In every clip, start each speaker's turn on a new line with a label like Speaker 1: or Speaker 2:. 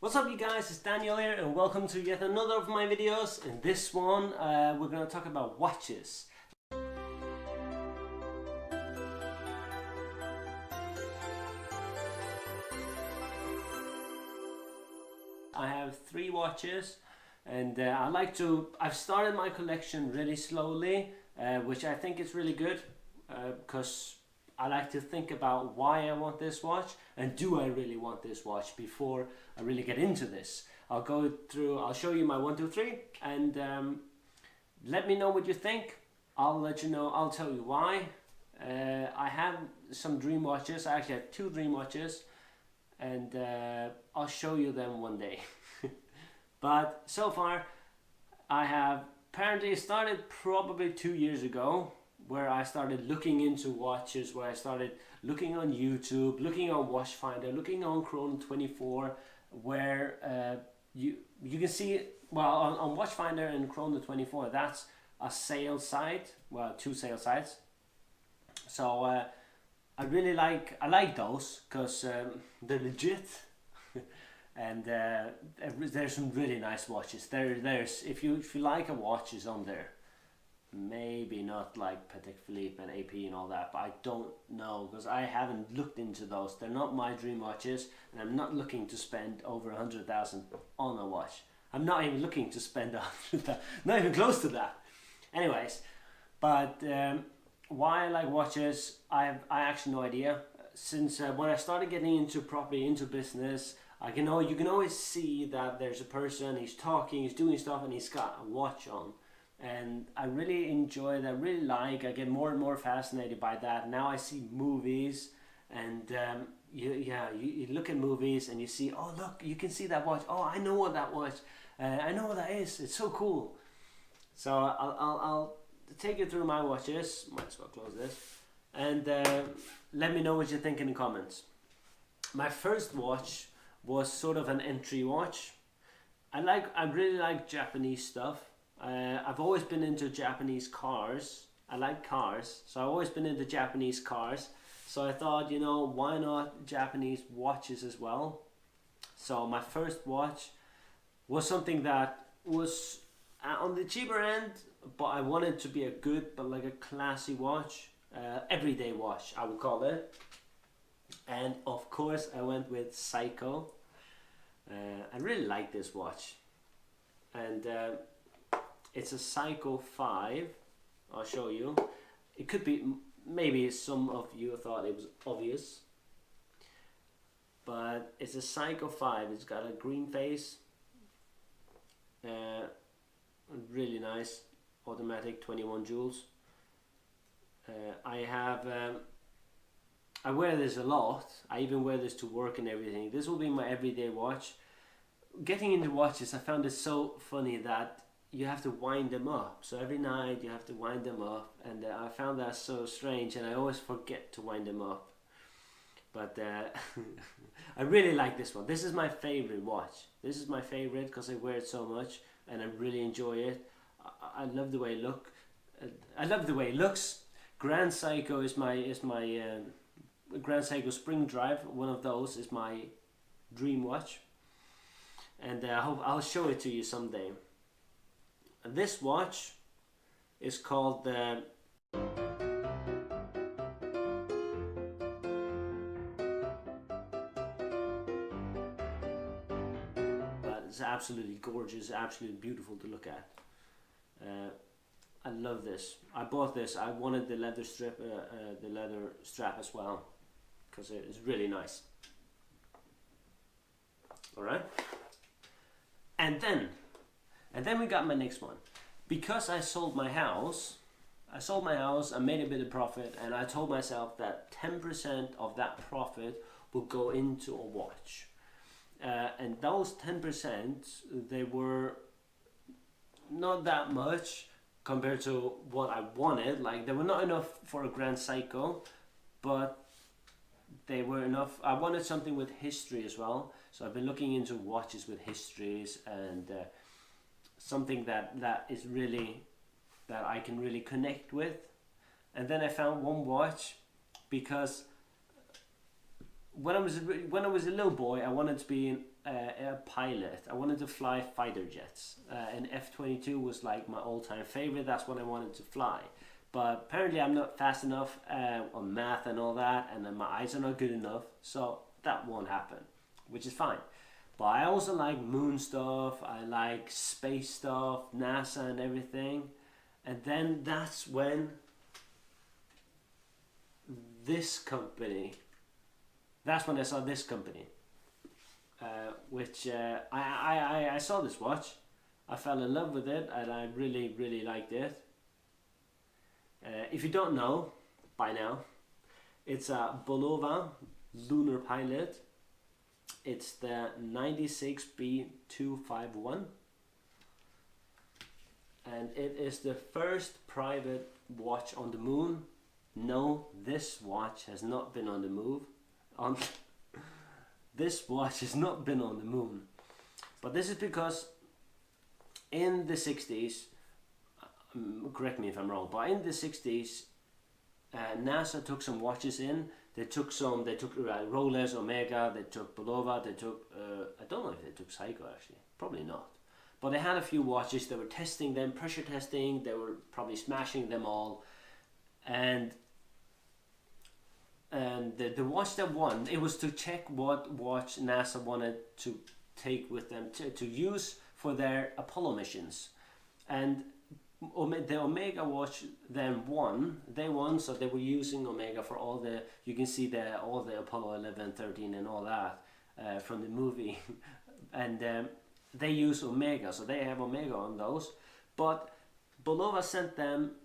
Speaker 1: What's up you guys, it's Daniel here and welcome to yet another of my videos. In this one we're going to talk about watches. I have 3 watches and I've started my collection really slowly, which I think is really good because I like to think about why I want this watch and do I really want this watch before I really get into this. I'll show you my 1, 2, 3 and let me know what you think. I'll let you know, I'll tell you why. I have some dream watches. I actually have 2 dream watches and I'll show you them one day. But so far I have apparently started probably 2 years ago, where I started looking into watches, where I started looking on YouTube, looking on Watchfinder, looking on Chrono24, where you can see, well, on Watchfinder and Chrono24, that's a sales site, well, 2 sales sites. So I like those because they're legit. And there's some really nice watches. There's if you like a watch is on there. Maybe not like Patek Philippe and AP and all that, but I don't know because I haven't looked into those. They're not my dream watches, and I'm not looking to spend over 100,000 on a watch. I'm not even looking to spend 100,000, not even close to that. Anyways, but why I like watches, I actually no idea. Since when I started getting into properly into business, you can always see that there's a person, he's talking, he's doing stuff, and he's got a watch on. And I really enjoy that, I get more and more fascinated by that. Now I see movies and you look at movies and you see, oh look, you can see that watch, oh I know what that watch, I know what that is, it's so cool. So I'll take you through my watches, might as well close this, and let me know what you think in the comments. My first watch was sort of an entry watch. I really like Japanese stuff. I've always been into Japanese cars. I like cars, so I've always been into Japanese cars. So I thought, why not Japanese watches as well? So my first watch was something that was on the cheaper end, but I wanted to be a good, but like a classy watch, everyday watch, I would call it. And of course, I went with Seiko. I really like this watch, and it's a Seiko 5. I'll show you. It could be, maybe some of you thought it was obvious, but it's a Seiko 5. It's got a green face, really nice, automatic 21 joules. I wear this a lot. I even wear this to work and everything. This will be my everyday watch. Getting into watches, I found it so funny that you have to wind them up. So every night you have to wind them up, and I found that so strange, and I always forget to wind them up. But I really like this one. This is my favorite watch. This is my favorite because I wear it so much and I really enjoy it. I love the way it I love the way it looks. Grand Seiko is my Grand Seiko Spring Drive. One of those is my dream watch, and I hope I'll show it to you someday. This watch is called it's absolutely gorgeous, absolutely beautiful to look at. I love this. I bought this. I wanted the leather strap as well, because it is really nice. All right, and then we got my next one. Because I sold my house, I made a bit of profit, and I told myself that 10% of that profit will go into a watch. And those 10%, they were not that much compared to what I wanted. Like, they were not enough for a Grand Seiko, but they were enough. I wanted something with history as well, so I've been looking into watches with histories and something that I can really connect with. And then I found one watch because when I was a little boy, I wanted to be a pilot. I wanted to fly fighter jets, and F-22 was like my all-time favorite. That's what I wanted to fly. But apparently I'm not fast enough on math and all that, and then my eyes are not good enough, so that won't happen, which is fine. But I also like moon stuff, I like space stuff, NASA and everything. And then that's when that's when I saw this company, which I saw this watch. I fell in love with it, and I really, really liked it. If you don't know by now, it's a Bulova Lunar Pilot. It's the 96B251, and it is the first private watch on the moon. No, this watch has not been on the move. This watch has not been on the moon, but this is because in the 60s, correct me if I'm wrong, but in the 60s, NASA took some watches in. They took Rolex, Omega, they took Bulova, they took, I don't know if they took Seiko actually, probably not. But they had a few watches, they were testing them, pressure testing, they were probably smashing them all. And the watch that won, it was to check what watch NASA wanted to take with them to use for their Apollo missions. And the Omega watch then won. They won, so they were using Omega for all the, you can see all the Apollo 11, 13 and all that from the movie. And they use Omega, so they have Omega on those. But Bulova sent them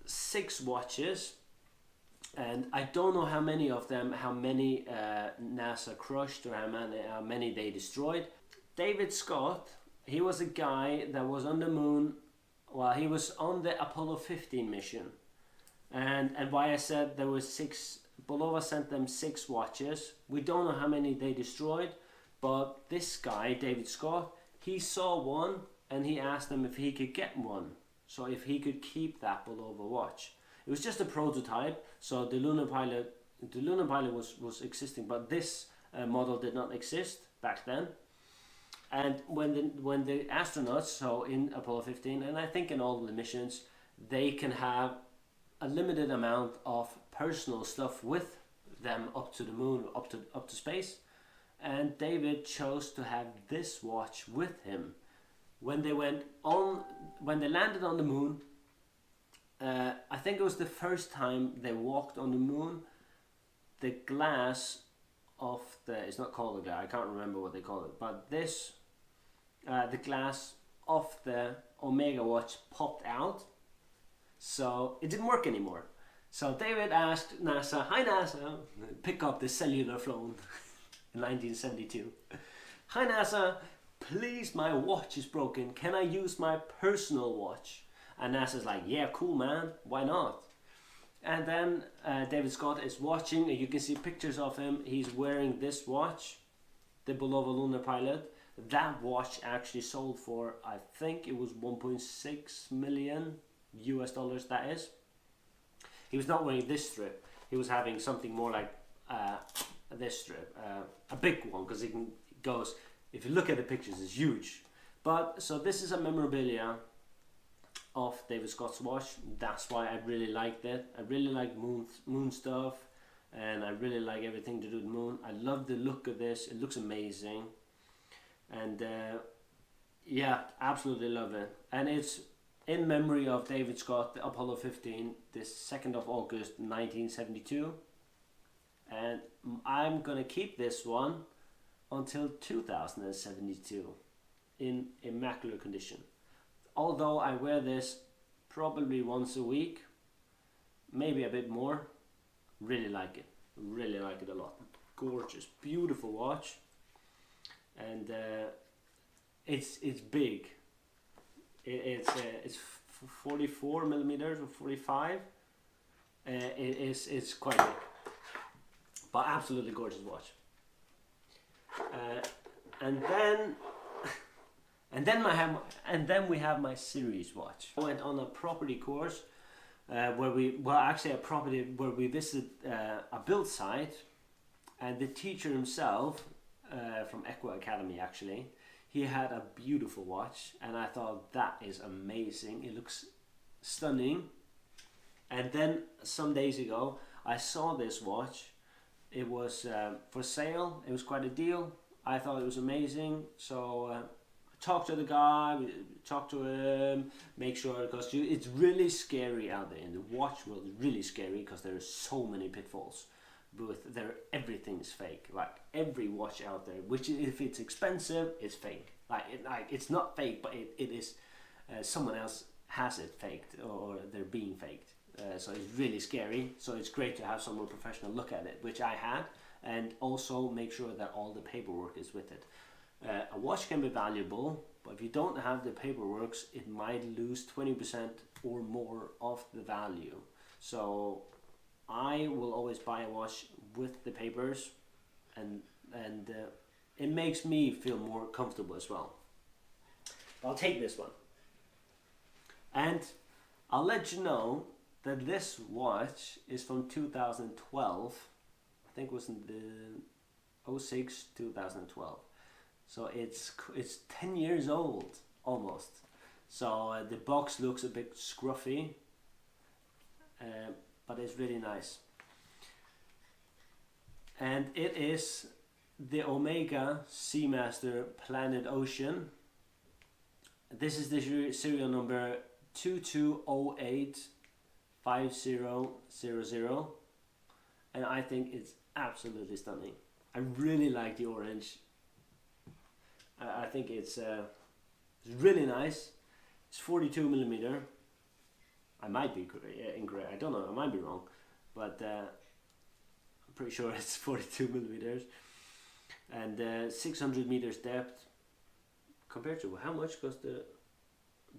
Speaker 1: 6 watches, and I don't know how many of them, NASA crushed or how many they destroyed. David Scott, he was a guy that was on the moon. Well, he was on the Apollo 15 mission, and why I said there was 6. Bulova sent them 6 watches. We don't know how many they destroyed, but this guy, David Scott, he saw one and he asked them if he could get one, so if he could keep that Bulova watch. It was just a prototype, so the Lunar Pilot was existing, but this model did not exist back then. And when the astronauts, so in Apollo 15, and I think in all the missions, they can have a limited amount of personal stuff with them up to the moon, up to space. And David chose to have this watch with him. When they landed on the moon, I think it was the first time they walked on the moon, the glass of it's not called a glass, I can't remember what they call it, but this, the glass of the Omega watch popped out, so it didn't work anymore. So David asked NASA, "Hi NASA," pick up the cellular phone in 1972. "Hi NASA, please, my watch is broken. Can I use my personal watch?" And NASA's like, "Yeah, cool man, why not?" And then David Scott is watching, and you can see pictures of him. He's wearing this watch, the Bulova Lunar Pilot. That watch actually sold for, I think it was 1.6 million US dollars, that is. He was not wearing this strip. He was having something more like this strip, a big one, because it goes, if you look at the pictures, it's huge. But, so this is a memorabilia of David Scott's watch. That's why I really liked it. I really like moon stuff, and I really like everything to do with the moon. I love the look of this. It looks amazing, and yeah, absolutely love it. And it's in memory of David Scott, the Apollo 15, the 2nd of August 1972, and I'm gonna keep this one until 2072 in immaculate condition. Although I wear this probably once a week, maybe a bit more. Really like it a lot. Gorgeous, beautiful watch, and it's big. It's 44 millimeters or 45. It's quite big, but absolutely gorgeous watch. And then we have my series watch. I went on a property course where we visited a build site, and the teacher himself from Equa Academy actually. He had a beautiful watch, and I thought that is amazing. It looks stunning. And then some days ago, I saw this watch. It was for sale. It was quite a deal. I thought it was amazing. So I talked to the guy, talked to him, make sure, because it's really scary out there in the watch world. It's really scary because there are so many pitfalls. Everything's fake. Like every watch out there, which if it's expensive, it's fake. Like it's not fake, but it is. Someone else has it faked, or they're being faked. So it's really scary. So it's great to have someone professional look at it, which I had, and also make sure that all the paperwork is with it. A watch can be valuable, but if you don't have the paperwork, it might lose 20% or more of the value. So I will always buy a watch with the papers, and it makes me feel more comfortable as well. I'll take this one, and I'll let you know that this watch is from 2012. I think it was in the 06 2012. So it's 10 years old almost. So the box looks a bit scruffy, but it's really nice. And it is the Omega Seamaster Planet Ocean. This is the serial number 22085000, and I think it's absolutely stunning. I really like the orange. I think it's really nice. It's 42 millimeter. I might be incorrect. I don't know. I might be wrong, but I'm pretty sure it's 42 millimeters, and 600 meters depth. Compared to how much cost the?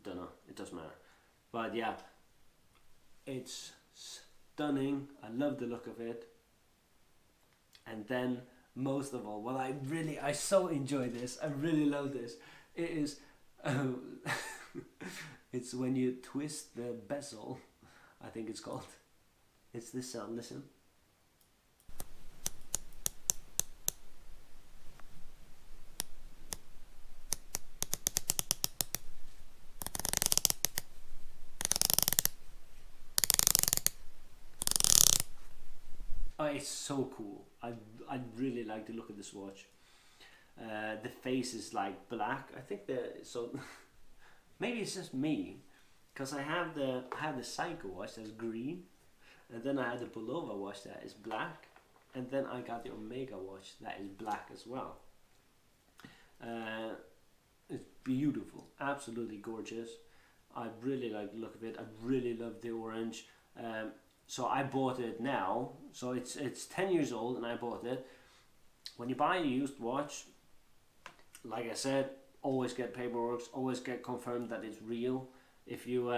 Speaker 1: Don't know. It doesn't matter. But yeah, it's stunning. I love the look of it. And then most of all, well, I so enjoy this. I really love this. It is, it's when you twist the bezel, I think it's called. It's this sound, listen. Oh, it's so cool. I really like the look of this watch. The face is like black. I think so. Maybe it's just me, because I have the Psycho watch that's green, and then I had the Bulova watch that is black, and then I got the Omega watch that is black as well. It's beautiful, absolutely gorgeous. I really like the look of it. I really love the orange. So I bought it now. So it's 10 years old, and I bought it. When you buy a used watch, like I said, always get paperwork, always get confirmed that it's real. If you,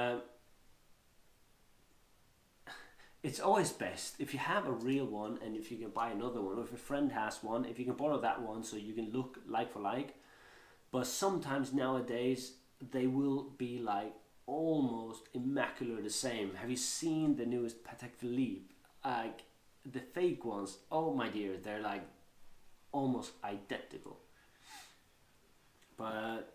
Speaker 1: it's always best if you have a real one, and if you can buy another one, or if a friend has one, if you can borrow that one so you can look like for like. But sometimes nowadays they will be like almost immaculate the same. Have you seen the newest Patek Philippe? Like the fake ones, oh my dear, they're like almost identical. But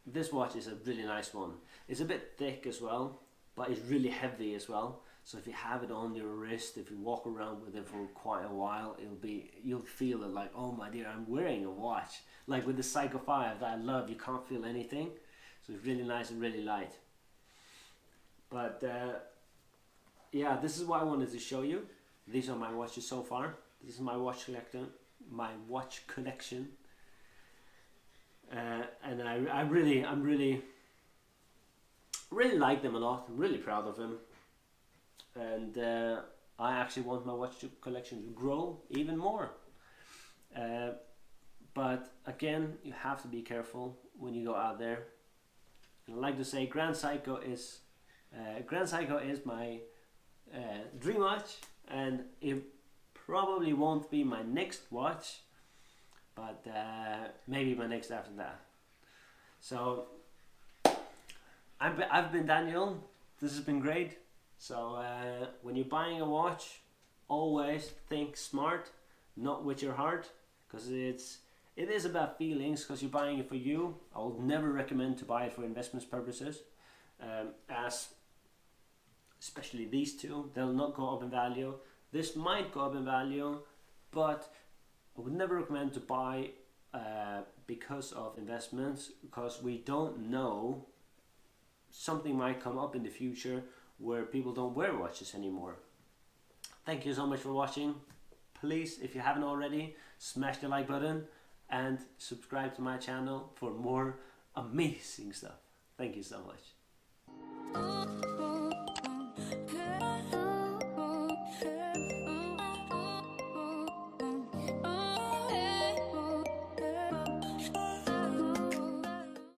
Speaker 1: this watch is a really nice one. It's a bit thick as well, but it's really heavy as well. So if you have it on your wrist, if you walk around with it for quite a while, you'll feel it like, oh my dear, I'm wearing a watch. Like with the Psycho 5 that I love, you can't feel anything. So it's really nice and really light. But yeah, this is what I wanted to show you. These are my watches so far. This is my watch collection. And I'm really like them a lot. I'm really proud of them. And I actually want my watch collection to grow even more. But again, you have to be careful when you go out there. And I like to say Grand Psycho is my dream watch, and it probably won't be my next watch, but maybe my next after that. So I've been Daniel. This has been great. So when you're buying a watch, always think smart, not with your heart, because it is about feelings, because you're buying it for you. I would never recommend to buy it for investment purposes, as especially these two, they'll not go up in value. This might go up in value, but I would never recommend to buy because of investments, because we don't know, something might come up in the future where people don't wear watches anymore. Thank you so much for watching. Please, if you haven't already, smash the like button and subscribe to my channel for more amazing stuff. Thank you so much.